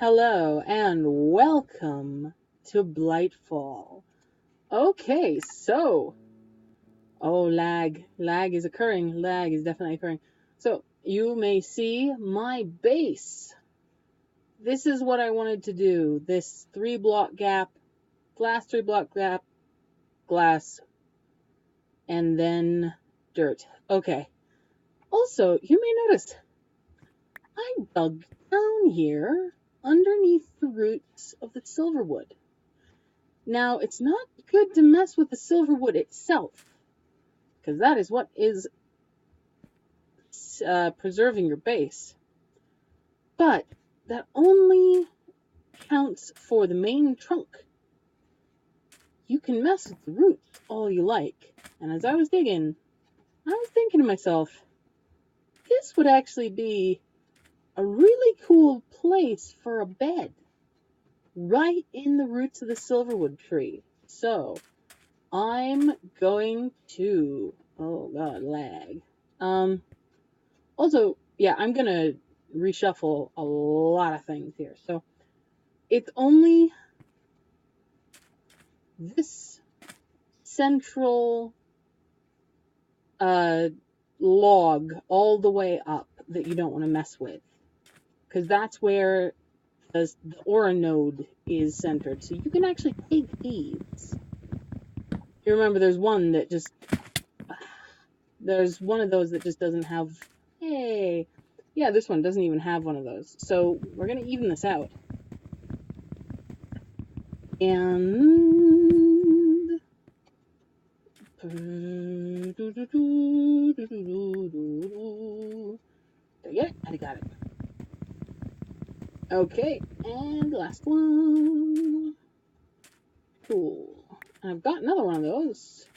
Hello and welcome to Blightfall. Okay, so, lag is occurring, lag is definitely occurring. So, you may see my base. This is what I wanted to do. This 3-block gap, glass 3-block gap, glass, and then dirt. Okay. Also, you may notice I dug down here underneath the roots of the silverwood. Now, it's not good to mess with the silverwood itself, because that is what is preserving your base. But that only counts for the main trunk. You can mess with the roots all you like. And as I was digging, I was thinking to myself, this would actually be a really cool place for a bed, right in the roots of the silverwood tree. So, I'm going to, oh god, lag. Also, yeah, I'm gonna reshuffle a lot of things here. So, it's only this central log all the way up that you don't want to mess with, because that's where the aura node is centered. So you can actually take these. You remember there's one that just, there's one of those that just doesn't have, hey, yeah, this one doesn't even have one of those. So we're going to even this out. And did I get it? I got it. Okay, and last one. Cool. I've got another one of those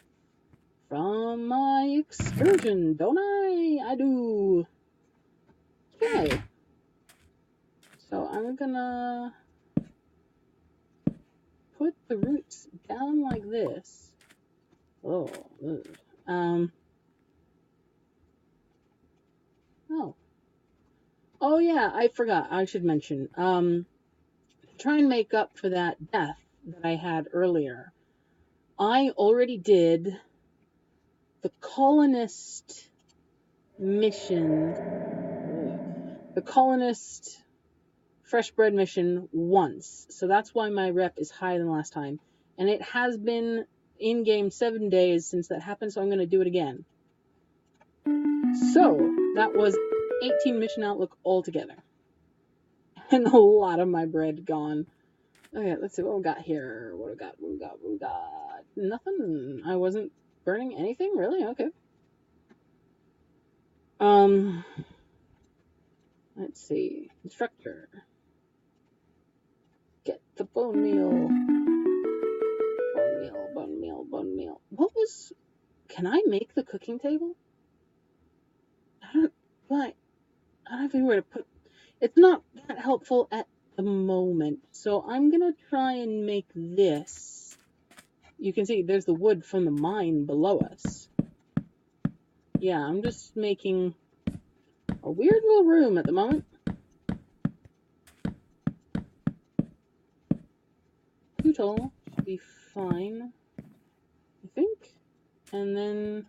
from my excursion, don't I? I do. Okay. So I'm gonna put the roots down like this. Oh, oh yeah, I forgot. I should mention. Try and make up for that death that I had earlier. I already did the colonist mission, the colonist fresh bread mission once. So that's why my rep is higher than last time. And it has been in game 7 days since that happened, so I'm going to do it again. So that was 18 mission outlook altogether. And a lot of my bread gone. Okay, let's see what we got here. What we got? Nothing. I wasn't burning anything, really? Okay. Let's see. Instructor. Get the bone meal. Bone meal. What was... Can I make the cooking table? I don't have anywhere to put... It's not that helpful at the moment. So I'm gonna try and make this. You can see there's the wood from the mine below us. Yeah, I'm just making a weird little room at the moment. Too tall should be fine, I think. And then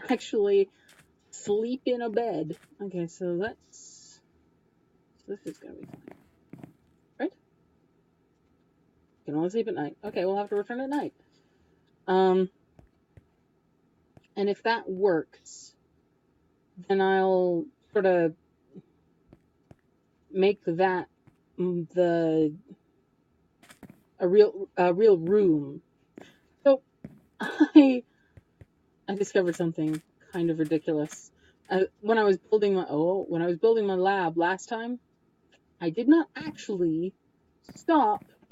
actually sleep in a bed. Okay, so this is gonna be fine. Right? You can only sleep at night. Okay, we'll have to return at night. And if that works, then I'll sort of make that a real room. So I discovered something kind of ridiculous. When I was building my lab last time, I did not actually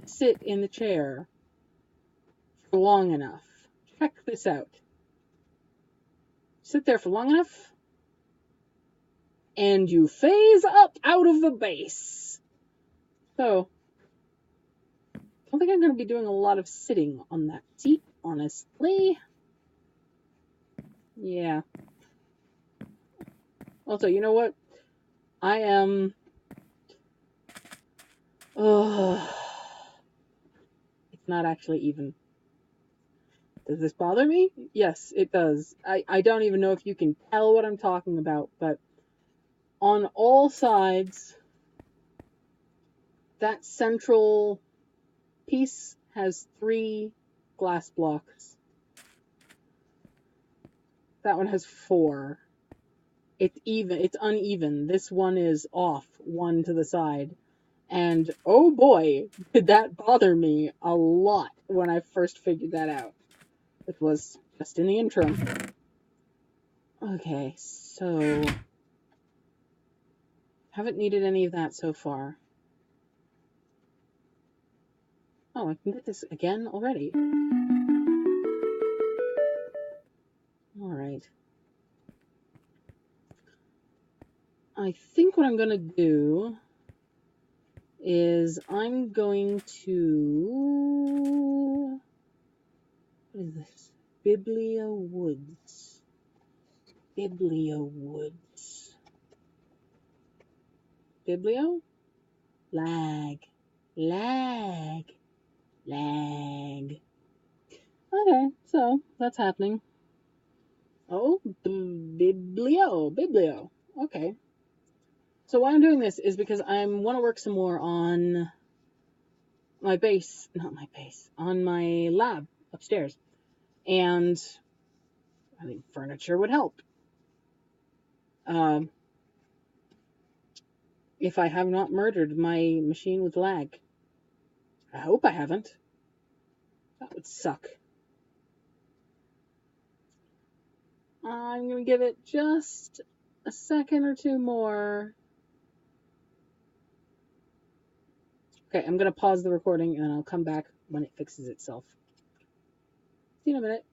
sit in the chair for long enough. Check this out. Sit there for long enough, and you phase up out of the base. So, I don't think I'm going to be doing a lot of sitting on that seat, honestly. Yeah. Also, you know what? I am Oh, it's not actually even. Does this bother me? Yes, it does. I don't even know if you can tell what I'm talking about, but on all sides, that central piece has 3 glass blocks. That one has 4. It's even. It's uneven. This one is off, 1 to the side. And oh boy, did that bother me a lot when I first figured that out. It was just in the interim. Okay, so haven't needed any of that so far. Oh, I can get this again already. Alright. I think what I'm going to do is I'm going to... What is this? Woods. Woods. Biblio? Lag. Okay, so that's happening. Oh, Biblio. Okay. So why I'm doing this is because I want to work some more on my base, on my lab upstairs. And I think furniture would help. If I have not murdered my machine with lag. I hope I haven't. That would suck. I'm going to give it just a second or 2 more. Okay, I'm going to pause the recording and I'll come back when it fixes itself. See you in a minute.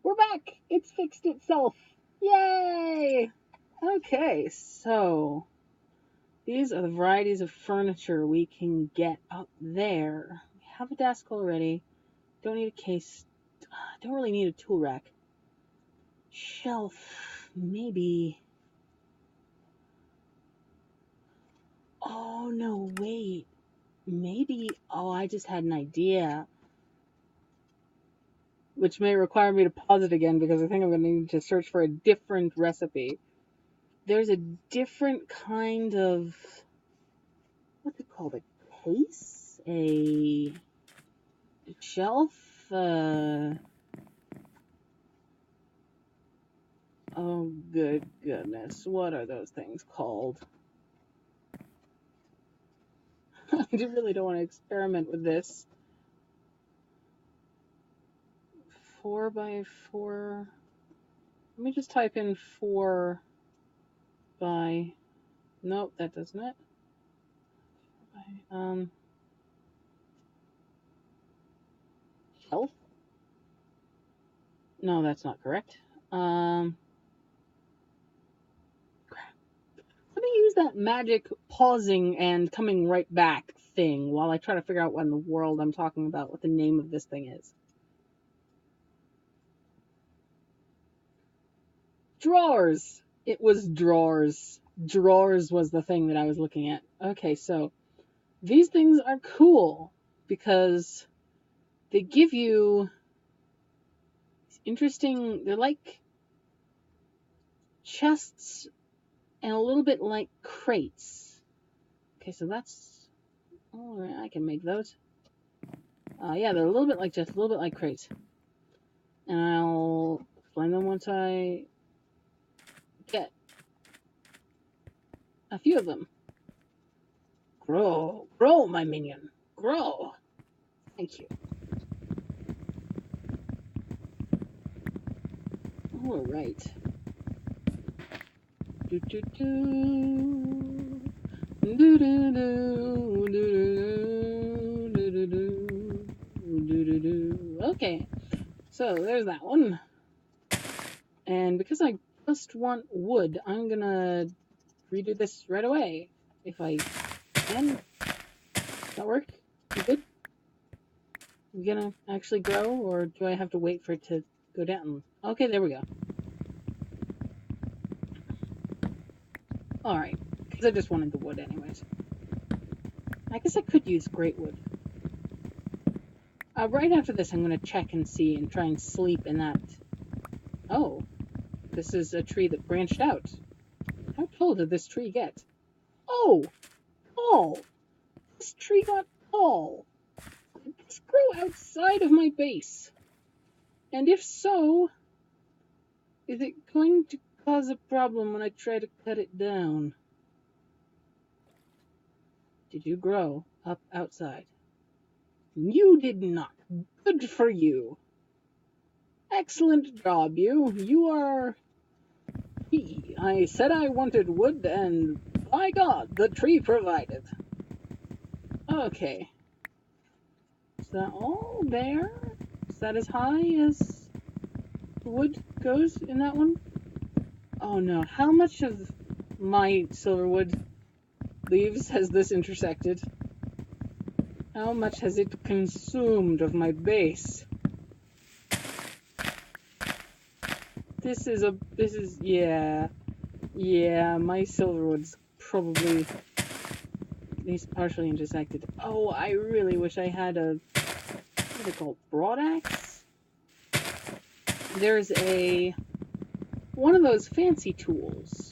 We're back! It's fixed itself! Yay! Okay, so these are the varieties of furniture we can get up there. We have a desk already. Don't need a case. Don't really need a tool rack. Shelf, maybe. Oh, no, wait. Maybe. Oh, I just had an idea. Which may require me to pause it again because I think I'm going to need to search for a different recipe. There's a different kind of, what's it called? A case? A shelf? Oh, good goodness. What are those things called? I really don't want to experiment with this. 4x4. Let me just type in 4 by. Nope, that doesn't it. Shelf? No, that's not correct. Let me use that magic pausing and coming right back thing while I try to figure out what in the world I'm talking about, what the name of this thing is. Drawers! It was drawers. Drawers was the thing that I was looking at. Okay, so these things are cool because they give you interesting, they're like chests and a little bit like crates. Okay, so that's, all right, I can make those. Yeah, they're a little bit like crates. And I'll explain them once I get a few of them. Grow, my minion, grow. Thank you. All right. Okay, so there's that one. And because I just want wood, I'm gonna redo this right away. If I can. Does that work? You good? You gonna actually grow, or do I have to wait for it to go down? Okay, there we go. Alright, because I just wanted the wood anyways. I guess I could use great wood. Right after this, I'm going to check and see and try and sleep in that. Oh, this is a tree that branched out. How tall did this tree get? Oh, tall. This tree got tall. Did this grow outside of my base? And if so, is it going to cause a problem when I try to cut it down? Did you grow up outside? You did not. Good for you. Excellent job, you. You are... I said I wanted wood, and by God, the tree provided. Okay. Is that all there? Is that as high as wood goes in that one? Oh no, how much of my silverwood leaves has this intersected? How much has it consumed of my base? Yeah, my silverwood's probably at least partially intersected. Oh, I really wish I had a, what are they called, broadaxe? There's one of those fancy tools,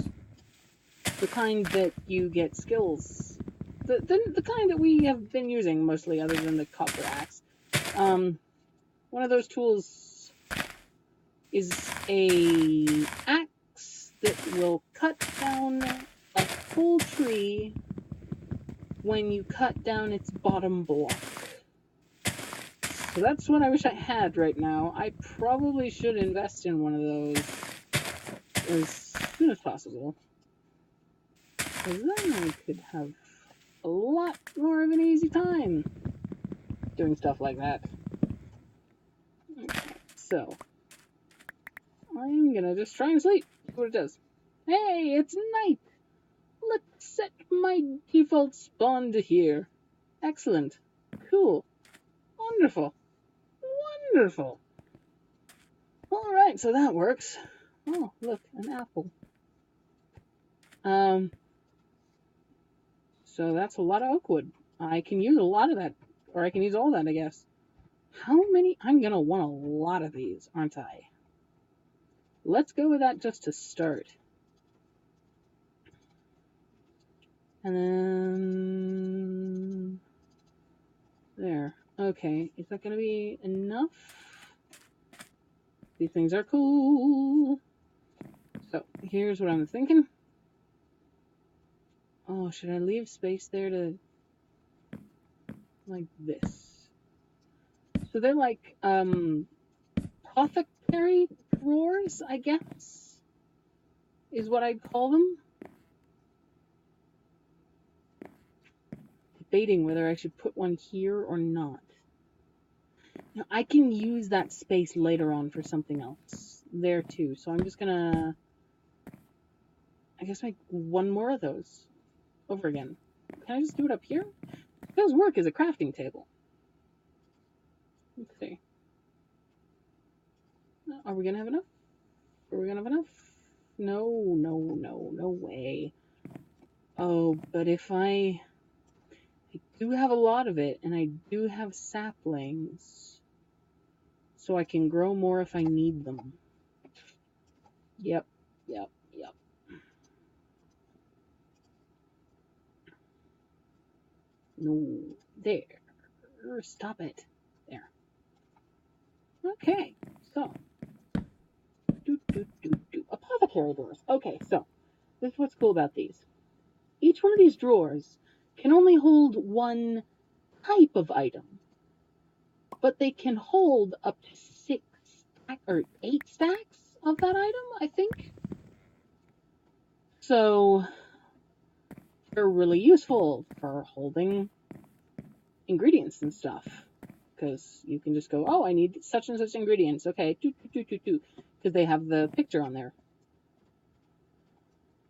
the kind that you get skills, the kind that we have been using mostly other than the copper axe. One of those tools is a axe that will cut down a full tree when you cut down its bottom block. So that's what I wish I had right now. I probably should invest in one of those as soon as possible. Because then I could have a lot more of an easy time doing stuff like that. Okay, so I'm gonna just try and sleep. See what it does. Hey, it's night! Let's set my default spawn to here. Excellent. Cool. Wonderful. Wonderful. Alright, so that works. Oh, look, an apple. So that's a lot of oak wood. I can use a lot of that, or I can use all that, I guess. How many? I'm gonna want a lot of these, aren't I? Let's go with that just to start. And then there. Okay, is that gonna be enough? These things are cool. So here's what I'm thinking. Oh, should I leave space there to like this? So they're like apothecary drawers, I guess, is what I'd call them. Debating whether I should put one here or not. Now, I can use that space later on for something else there too. So I'm just gonna, I guess, make one more of those over again. Can I just do it up here? It does work as a crafting table. Let's see. Are we gonna have enough? Are we gonna have enough? No, no, no, no way. Oh, but if I do have a lot of it, and I do have saplings, so I can grow more if I need them. Yep, yep, yep. No, there. Stop it. There. Okay, so. Apothecary drawers. Okay, so. This is what's cool about these. Each one of these drawers can only hold one type of item, but they can hold up to 6 or 8 stacks of that item, I think. So they're really useful for holding ingredients and stuff, because you can just go, oh, I need such and such ingredients. Okay, because they have the picture on there.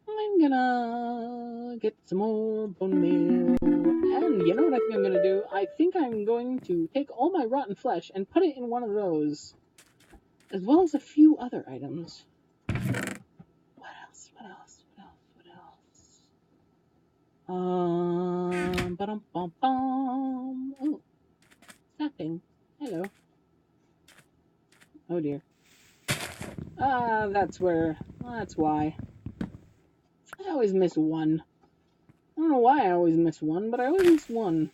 I'm gonna get some more bone meal And you know what I think I'm going to do? I think I'm going to take all my rotten flesh and put it in one of those, as well as a few other items. What else? What else? What else? What else? Ba-dum-bum-bum. Oh, snapping. Hello. Oh dear. That's why. I always miss one. I don't know why I always miss one, but I always miss one.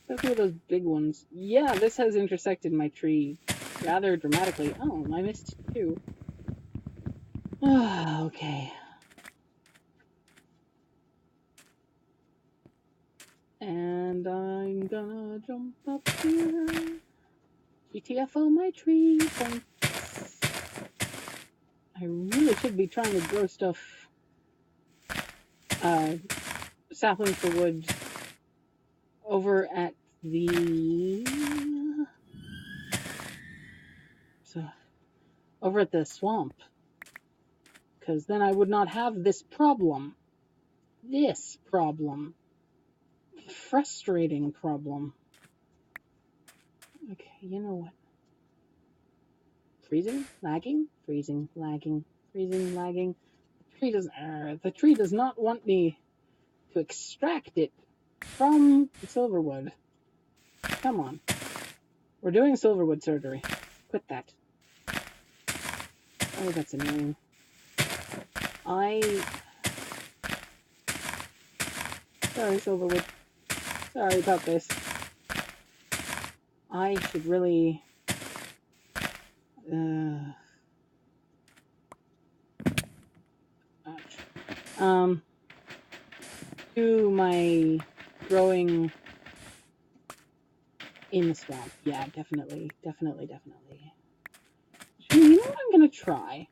Especially those big ones. Yeah, this has intersected my tree rather dramatically. Oh, I missed two. Okay. And I'm gonna jump up here. GTFO my tree. Thanks. I really should be trying to grow stuff. Saplings for wood over at the swamp, because then I would not have this problem. Frustrating problem. Okay, you know what? Freezing, lagging, freezing, lagging, freezing, lagging. The tree does not want me to extract it from the silverwood. Come on. We're doing silverwood surgery. Quit that. Oh, that's annoying. Sorry, silverwood. Sorry about this. I should really... do my growing in the swamp. Yeah, definitely. You know what I'm gonna try?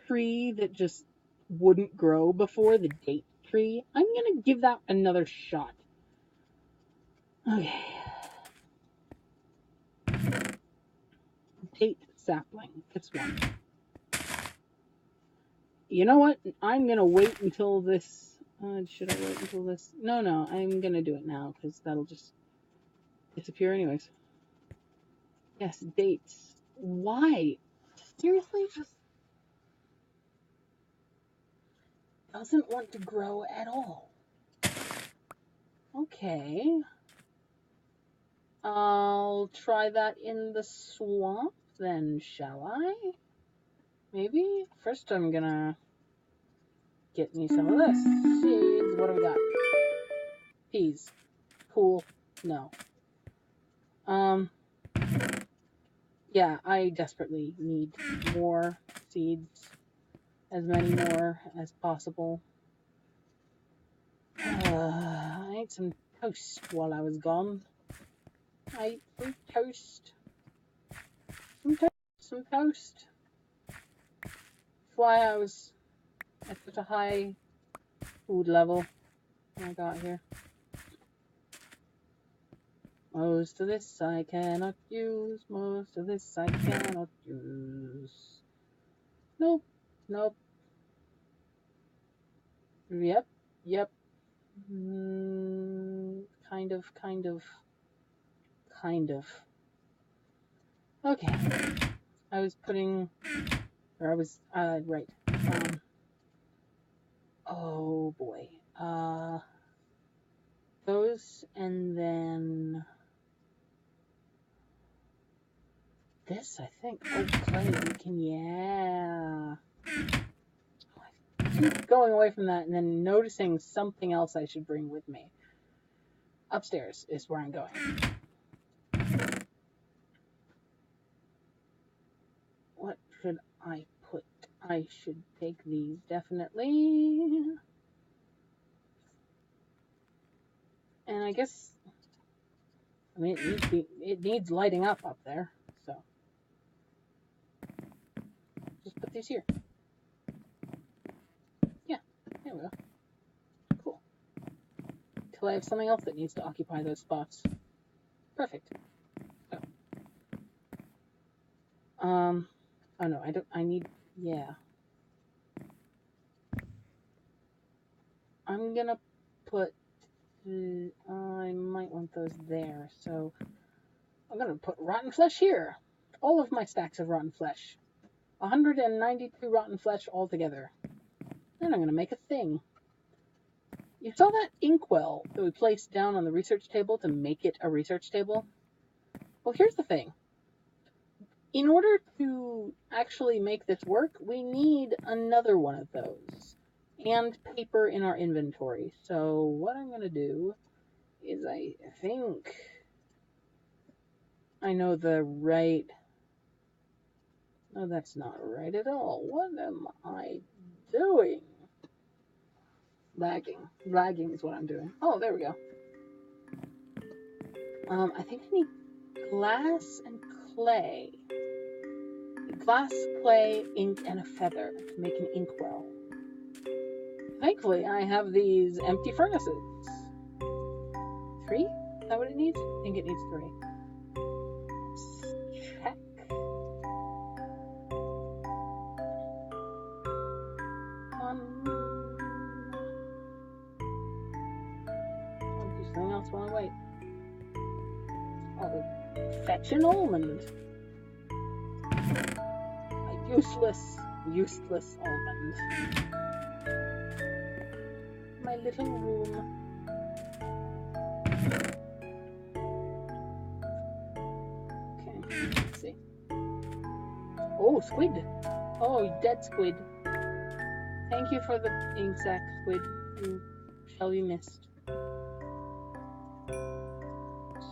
Tree that just wouldn't grow before, the date tree. I'm gonna give that another shot. Okay. Date sapling. This one. You know what? I'm gonna wait until this. Should I wait until this? No, I'm gonna do it now because that'll just disappear anyways. Yes, dates. Why? Seriously, just doesn't want to grow at all. Okay. I'll try that in the swamp then, shall I? Maybe? First I'm gonna get me some of this. Seeds, what do we got? Peas. Cool. No. Yeah, I desperately need more seeds. As many more as possible. I ate some toast while I was gone. I ate some toast. Some toast. That's why I was at such a high food level when I got here. Most of this I cannot use. Most of this I cannot use. Nope. Yep. Kind of. Okay. Right. Oh boy. Those, and then this, I think. Oh, clay, yeah. I keep going away from that and then noticing something else I should bring with me. Upstairs is where I'm going. What should I put? I should take these, definitely. And I guess, it needs lighting up there, so just put these here. Yeah, there we go. Cool. Till I have something else that needs to occupy those spots. Perfect. Oh no, yeah. I'm gonna put I might want those there. So I'm going to put rotten flesh here. All of my stacks of rotten flesh. 192 rotten flesh altogether. Then I'm going to make a thing. You saw that inkwell that we placed down on the research table to make it a research table? Well, here's the thing. In order to actually make this work, we need another one of those and paper in our inventory. So what I'm going to do is I think I know the right... No, that's not right at all. What am I doing? Lagging. Lagging is what I'm doing. Oh, there we go. I think I need glass and clay. Glass, clay, ink, and a feather to make an inkwell. Thankfully, I have these empty furnaces. 3? Is that what it needs? I think it needs 3. Let's check. I'll do something else while I wait. Oh, fetch an almond. A useless almond. My little room. Okay, let's see. Oh, squid. Oh, dead squid. Thank you for the ink sac, squid. You shall be missed.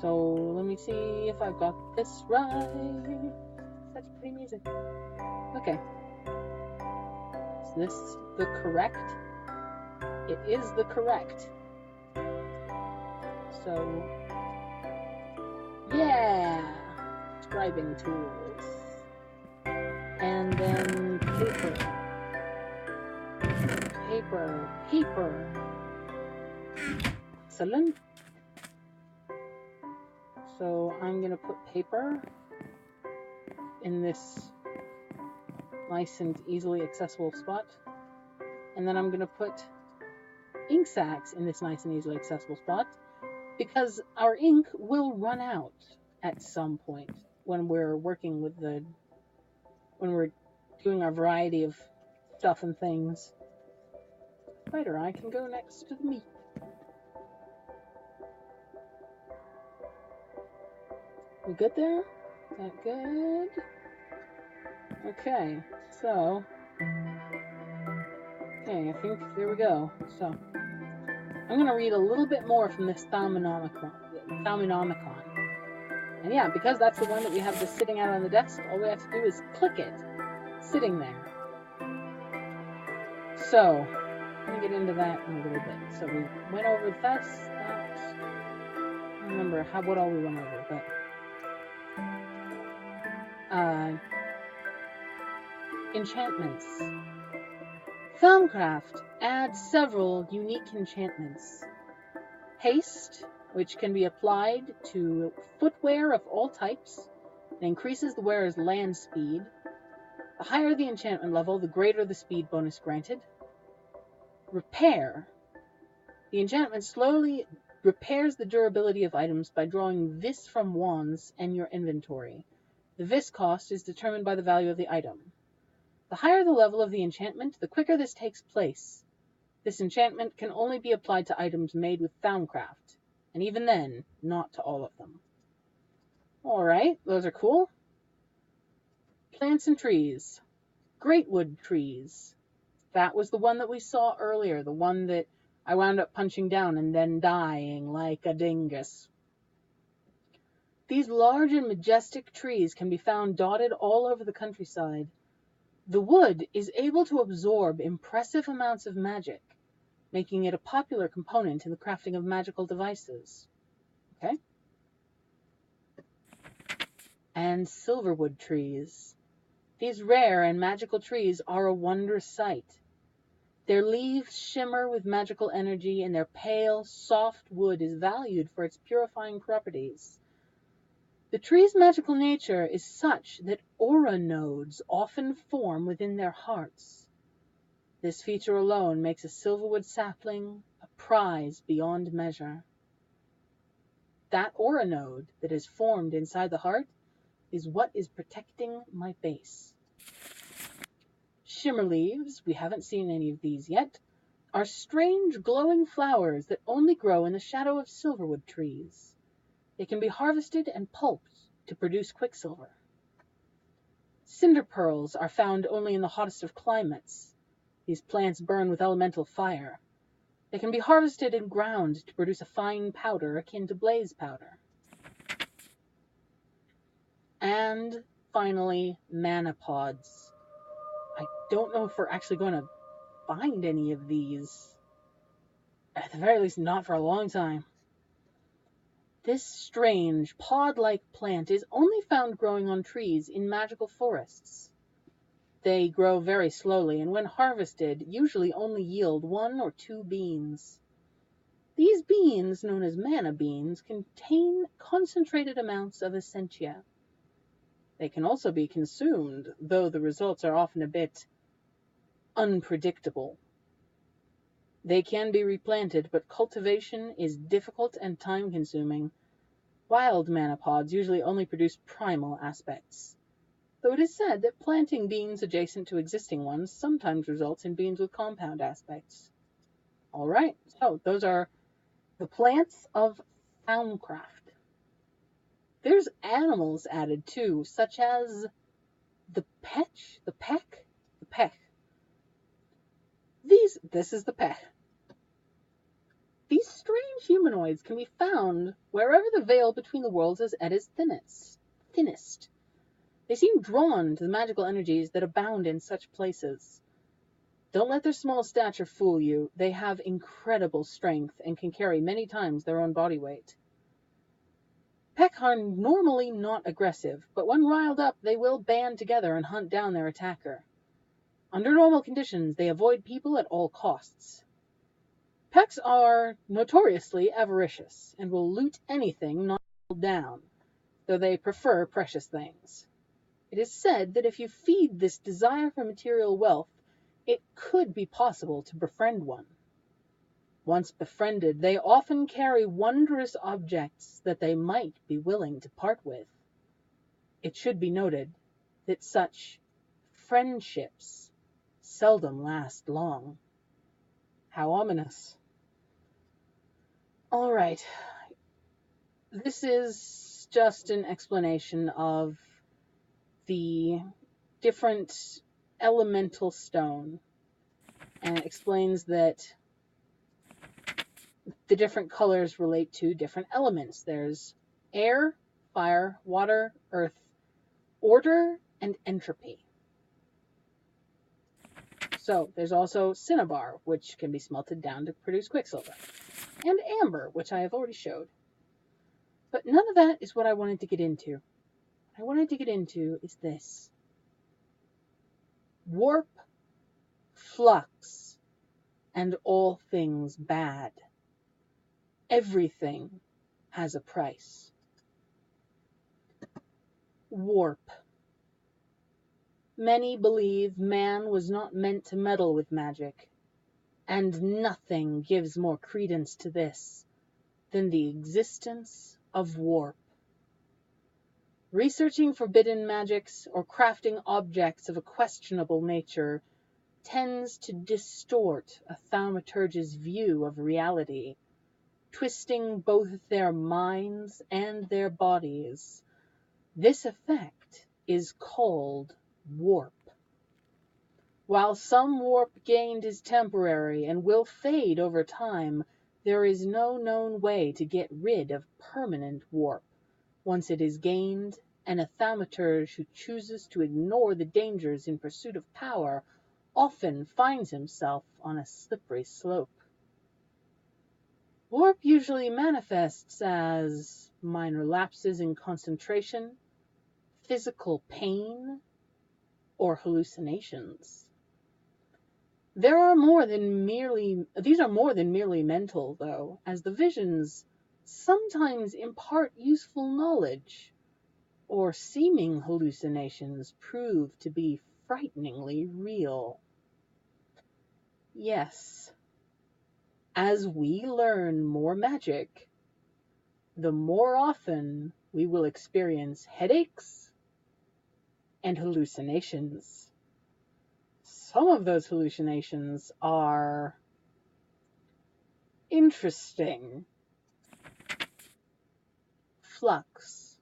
So, let me see if I've got this right. Such pretty music. Okay. Is this the correct? It is the correct. So, yeah! Scribing tools. And then paper. Paper. Excellent. So I'm going to put paper in this nice and easily accessible spot. And then I'm going to put ink sacs in this nice and easily accessible spot because our ink will run out at some point when we're working with when we're doing our variety of stuff and things. Spider eye can go next to the meat. We good there? Is that good? Okay, so... Okay, I think there we go. So, I'm going to read a little bit more from this Thaumonomicon. And yeah, because that's the one that we have just sitting out on the desk, all we have to do is click it, sitting there. So, let me get into that in a little bit. So we went over that. I don't remember what all we went over, but... enchantments. Thaumcraft adds several unique enchantments. Haste, which can be applied to footwear of all types, and increases the wearer's land speed. The higher the enchantment level, the greater the speed bonus granted. Repair. The enchantment slowly repairs the durability of items by drawing vis from wands and your inventory. The vis cost is determined by the value of the item. The higher the level of the enchantment, the quicker this takes place. This enchantment can only be applied to items made with Thaumcraft, and even then, not to all of them. Alright, those are cool. Plants and trees. Greatwood trees. That was the one that we saw earlier, the one that I wound up punching down and then dying like a dingus. These large and majestic trees can be found dotted all over the countryside. The wood is able to absorb impressive amounts of magic, making it a popular component in the crafting of magical devices. Okay? And silverwood trees. These rare and magical trees are a wondrous sight. Their leaves shimmer with magical energy, and their pale, soft wood is valued for its purifying properties. The tree's magical nature is such that aura nodes often form within their hearts. This feature alone makes a silverwood sapling a prize beyond measure. That aura node that is formed inside the heart is what is protecting my base. Shimmer leaves, we haven't seen any of these yet, are strange glowing flowers that only grow in the shadow of silverwood trees. They can be harvested and pulped to produce quicksilver. Cinder pearls are found only in the hottest of climates. These plants burn with elemental fire. They can be harvested and ground to produce a fine powder akin to blaze powder. And finally, mana pods. I don't know if we're actually going to find any of these. At the very least, not for a long time. This strange, pod-like plant is only found growing on trees in magical forests. They grow very slowly, and when harvested, usually only yield 1 or 2 beans. These beans, known as mana beans, contain concentrated amounts of essentia. They can also be consumed, though the results are often a bit unpredictable. They can be replanted, but cultivation is difficult and time-consuming. Wild mana pods usually only produce primal aspects, though it is said that planting beans adjacent to existing ones sometimes results in beans with compound aspects. Alright, so those are the plants of Thaumcraft. There's animals added too, such as the peck. This is the peck. These strange humanoids can be found wherever the veil between the worlds is at its thinnest. They seem drawn to the magical energies that abound in such places. Don't let their small stature fool you. They have incredible strength and can carry many times their own body weight. Peck are normally not aggressive, but when riled up, they will band together and hunt down their attacker. Under normal conditions, they avoid people at all costs. Pecks are notoriously avaricious and will loot anything not held down, though they prefer precious things. It is said that if you feed this desire for material wealth, it could be possible to befriend one. Once befriended, they often carry wondrous objects that they might be willing to part with. It should be noted that such friendships seldom last long. How ominous. All right. This is just an explanation of the different elemental stone, and it explains that the different colors relate to different elements. There's air, fire, water, earth, order, and entropy. So there's also cinnabar, which can be smelted down to produce quicksilver, and amber, which I have already showed. But none of that is what I wanted to get into. What I wanted to get into is this. Warp, flux, and all things bad. Everything has a price. Warp. Many believe man was not meant to meddle with magic, and nothing gives more credence to this than the existence of warp. Researching forbidden magics or crafting objects of a questionable nature tends to distort a thaumaturge's view of reality, twisting both their minds and their bodies. This effect is called warp. While some warp gained is temporary and will fade over time, there is no known way to get rid of permanent warp once it is gained, and a thaumaturge who chooses to ignore the dangers in pursuit of power often finds himself on a slippery slope. Warp usually manifests as minor lapses in concentration, physical pain, or hallucinations. These are more than merely mental, though, as the visions sometimes impart useful knowledge, or seeming hallucinations prove to be frighteningly real. Yes, As we learn more magic, the more often we will experience headaches and hallucinations. Some of those hallucinations are interesting. Flux.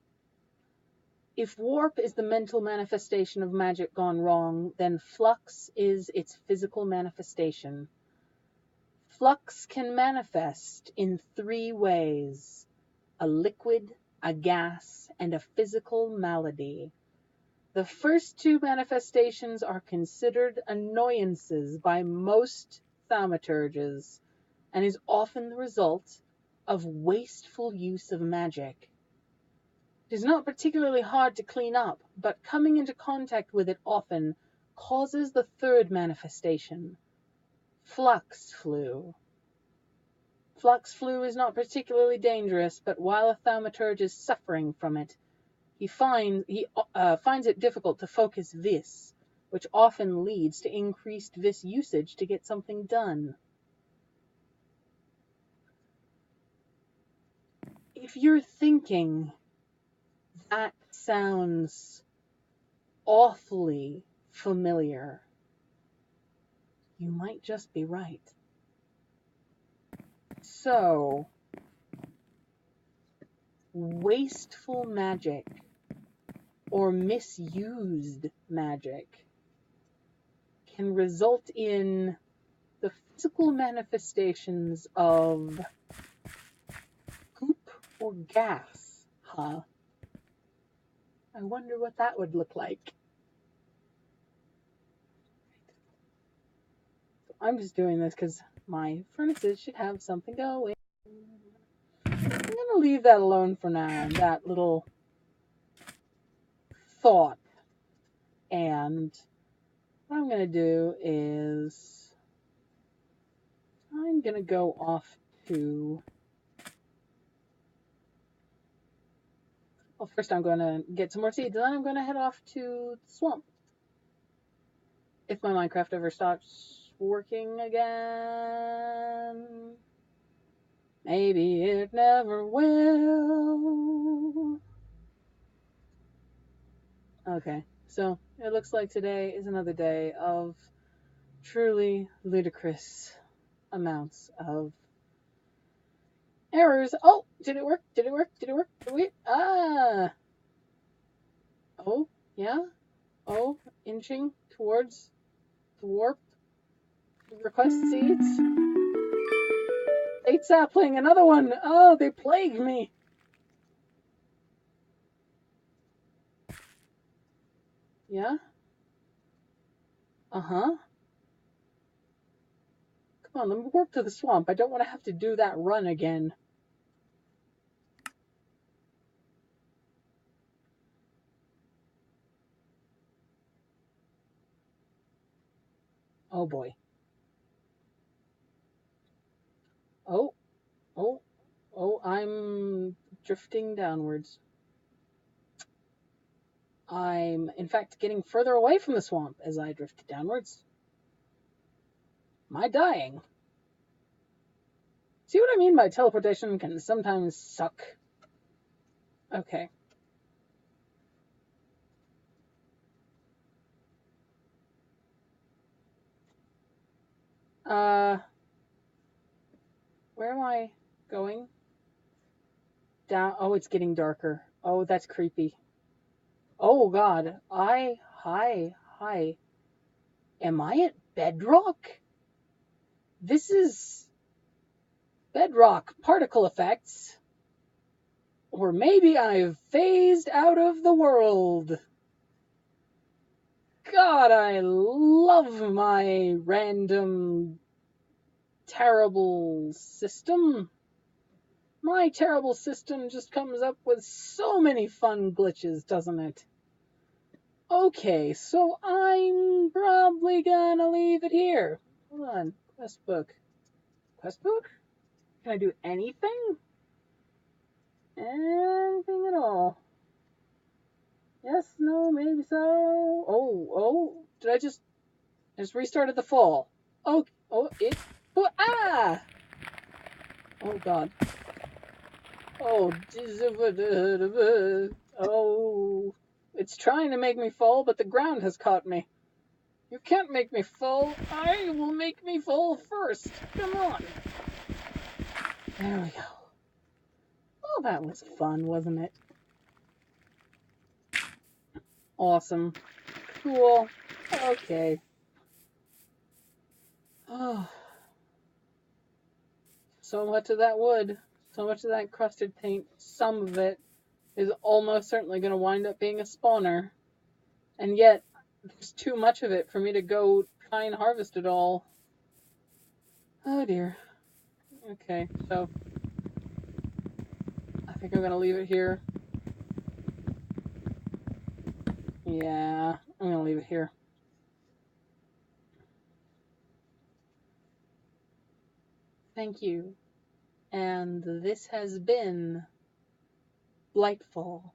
If warp is the mental manifestation of magic gone wrong, then flux is its physical manifestation. Flux can manifest in 3 ways: a liquid, a gas, and a physical malady. The first 2 manifestations are considered annoyances by most thaumaturges and is often the result of wasteful use of magic. It is not particularly hard to clean up, but coming into contact with it often causes the 3rd manifestation, flux flu. Flux flu is not particularly dangerous, but while a thaumaturge is suffering from it, he finds it difficult to focus vis, which often leads to increased vis usage to get something done. If you're thinking, that sounds awfully familiar, you might just be right. So, wasteful magic or misused magic can result in the physical manifestations of goop or gas. Huh? I wonder what that would look like. So I'm just doing this because my furnaces should have something going. I'm going to leave that alone for now, that little thought. And what I'm going to do is I'm going to go off to... Well, first I'm going to get some more seeds, and then I'm going to head off to the swamp. If my Minecraft ever stops working again. Maybe it never will. Okay, so it looks like today is another day of truly ludicrous amounts of errors. Oh, did it work? Did it work? Did it work? Wait. Ah. Oh, yeah. Oh, inching towards the warp. Request seeds. Eight sapling, another one. Oh, they plague me. Yeah. Uh-huh. Come on, let me warp to the swamp. I don't want to have to do that run again. Oh boy. Oh, oh, oh, I'm drifting downwards. I'm, in fact, getting further away from the swamp as I drift downwards. Am I dying? See what I mean by teleportation can sometimes suck? Okay. Where am I going? Down. Oh, it's getting darker. Oh, that's creepy. Oh, God. Hi. Am I at bedrock? This is bedrock particle effects. Or maybe I've phased out of the world. God, I love my random terrible system. My terrible system just comes up with so many fun glitches, doesn't it? Okay, so I'm probably gonna leave it here. Hold on, quest book. Quest book? Can I do anything? Anything at all? Yes, no, maybe so. Oh, did I just restarted the fall? Oh, it, ah! Oh God. Oh. Oh. It's trying to make me fall, but the ground has caught me. You can't make me fall. I will make me fall first. Come on. There we go. Oh, that was fun, wasn't it? Awesome. Cool. Okay. Oh, so much of that wood, so much of that crusted paint, some of it is almost certainly going to wind up being a spawner. And yet, there's too much of it for me to go try and harvest it all. Oh dear. Okay, so I think I'm going to leave it here. Yeah, I'm going to leave it here. Thank you. And this has been Blightfall.